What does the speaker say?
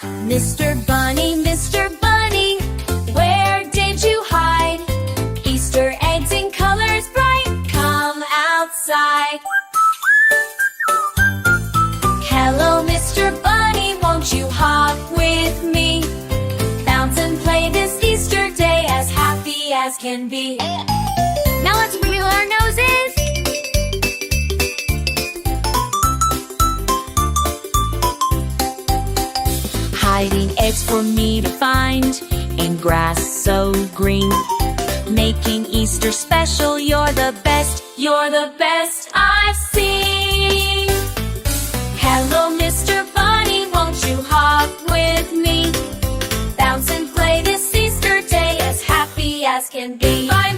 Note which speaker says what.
Speaker 1: Mr. Bunny, where did you hide? Easter eggs in colors bright, come outside. Hello, Mr. Bunny, won't you hop with me? Bounce and play this Easter day, as happy as can be. Now let's wiggle our noses. Hiding eggs for me to find in grass so green. Making Easter special, you're the best I've seen. Hello, Mr. Bunny, won't you hop with me? Bounce and play this Easter day, as happy as can be. Bye,